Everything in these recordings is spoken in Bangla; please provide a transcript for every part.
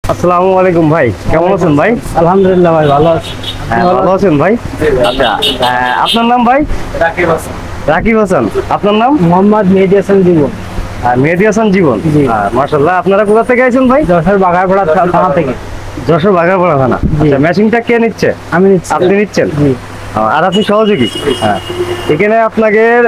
আসসালামু আলাইকুম ভাই, কেমন আছেন ভাই? আলহামদুলিল্লাহ ভাই, ভালো আছি। ভালো আছেন ভাই? আচ্ছা, আপনার নাম ভাই? রাকিব হাসান। আপনার নাম? মোহাম্মদ মেহেদী হাসান জীবন। মেহেদী হাসান জীবন। জি। মাশাআল্লাহ। আপনারা কোথা থেকে আইছেন ভাই? যশোর বাঘারপাড়া থানা থেকে। যশোর বাঘারপাড়া থানা। জি। আচ্ছা, মেশিনটা কে নিচ্ছে? আমি নিচ্ছি। আপনি নিচ্ছেন? জি। আর আপনি সহযোগী? হ্যাঁ। এখানে আপনাদের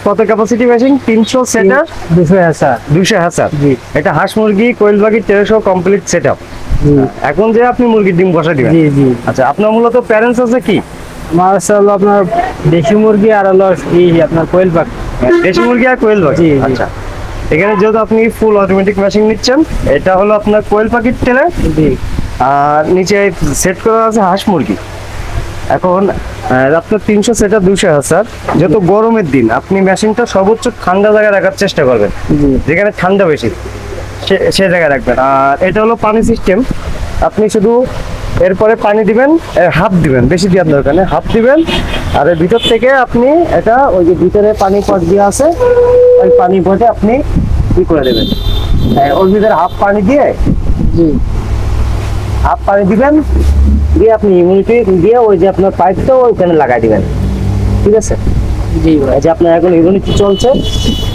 কত ক্যাপাসিটি মেশিন? 300 সেটার 200 হাজার। 200 হাজার। জি। এটা হাঁস মুরগি, কোয়েল পাখি, 1300 কমপ্লিট সেটআপ। জি। এখন যে আপনি মুরগির ডিম বসা দিবেন। জি জি। আচ্ছা, আপনার মূলত প্যারেন্টস আছে কি? আমার আছে হলো আপনার দেশি মুরগি আর হলো আপনার কোয়েল পাখি। দেশি মুরগি আর কোয়েল পাখি। জি, জি। আচ্ছা, এখানে যেহেতু আপনি ফুল অটোমেটিক মেশিন নিচ্ছেন, এটা হলো আপনার কোয়েল পাখির টেলে, জি। আর নিচে সেট করা আছে হাঁস মুরগি। এখন আপনার 300 সেটা 200 হাজার। যেহেতু গরমের দিন, আপনি মেশিনটা সর্বোচ্চ ঠান্ডা জায়গায় রাখার চেষ্টা করবেন, জি। যেখানে ঠান্ডা বেশি সে জায়গায় রাখবেন। আর এটা হলো পানি সিস্টেম। আপনি শুধু এরপরে পানি দিবেন, হাফ দিবেন, বেশি দেওয়ার দরকার নেই, হাফ দিবেন। আর এর ভিতর থেকে আপনি এটা ওই যে ভিতরে পানি পট দিয়ে আছে, ওই পানি পটে আপনি কি করে দেবেন, ওর ভিতরে হাফ পানি দিয়ে, জি। হাফ পানি দিবেন, দিয়ে আপনি ইমিউনিটি দিয়ে ওই যে আপনার পাইপটা ওইখানে লাগাই দিবেন। ঠিক আছে? জি ভাই। এই যে আপনার এখন ইমিউনিটি চলছে,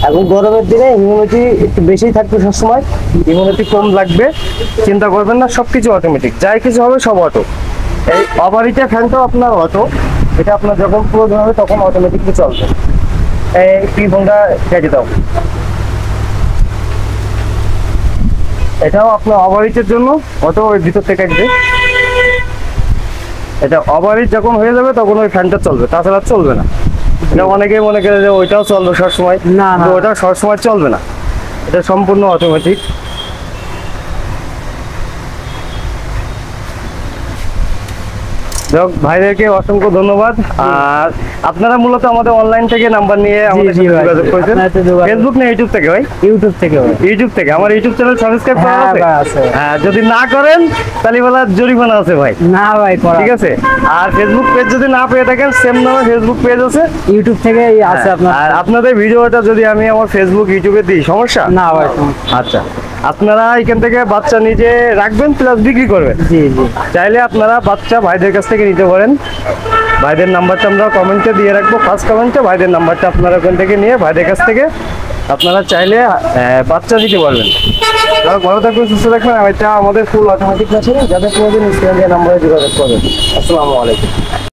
এখন গরমের দিনে ইমিউনিটি একটু বেশি থাকবে, সবসময় ইমিউনিটি কম লাগবে, চিন্তা করবেন না, সবকিছু অটোমেটিক, যাই কিছু হবে সব অটো। এই ওভারিটা ফ্যানটাও আপনার অটো, এটা আপনার যখন প্রয়োজন হবে তখন অটোমেটিকলি চলবে। এই ফোনটা কেটে দাও। এটাও আপনার ওভারিটের জন্য অটো, ওই ভিতর থেকে কাটবে। এটা ওভারিট যখন হয়ে যাবে তখন ওই ফ্যানটা চলবে, তাছাড়া চলবে না। এটা অনেকেই মনে করে যে ওইটাও চলবে সবসময়, না, না। ওটা সবসময় চলবে না, এটা সম্পূর্ণ অটোমেটিক। যাক, ভাইদেরকে অসংখ্য ধন্যবাদ। আর আপনারা মূলত আমাদের অনলাইন থেকে নাম্বার নিয়ে আমাদের জি সাথে ভাই, যোগাযোগ করেছেন। আপনার সাথে যোগাযোগ- ফেসবুক না ইউটিউব থেকে ভাই? ইউটিউব থেকে ভাই। ইউটিউব থেকে। আমার ইউটিউব চ্যানেল সাবস্ক্রাইব করা হ্যাঁ আছে? ভাই, আছে। হ্যাঁ, যদি না করেন তাহলে বলা জরিমানা আছে ভাই। না ভাই, করা। ঠিক আছে? আর ফেসবুক পেজ যদি না পেয়ে থাকেন, সেম নামে ফেসবুক পেজ আছে। ইউটিউব থেকে আছে আপনার। আর আপনাদের ভিডিওটা যদি আমি আমার ফেসবুক ইউটিউবে দিই, সমস্যা? না ভাই। আচ্ছা, আপনারা এখান থেকে বাচ্চা নিজে রাখবেন প্লাস বিক্রি করবেন। জি জি। চাইলে আপনারা বাচ্চা ভাইদের কাছ থেকে নিতে পারেন। ভাইদের নাম্বারটা আমরা কমেন্টে দিয়ে রাখবো, ফার্স্ট কমেন্টে ভাইদের নাম্বারটা আপনারা ওখান থেকে নিয়ে ভাইদের কাছ থেকে আপনারা চাইলে বাচ্চা নিতে পারবেন। ভালো থাকবেন, সুস্থ থাকবেন। আর এটা আমাদের ফুল অটোমেটিক মেশিন, যাদের প্রয়োজন স্ক্রিনে দেওয়া নাম্বারে যোগাযোগ করবেন। আসসালামু আলাইকুম।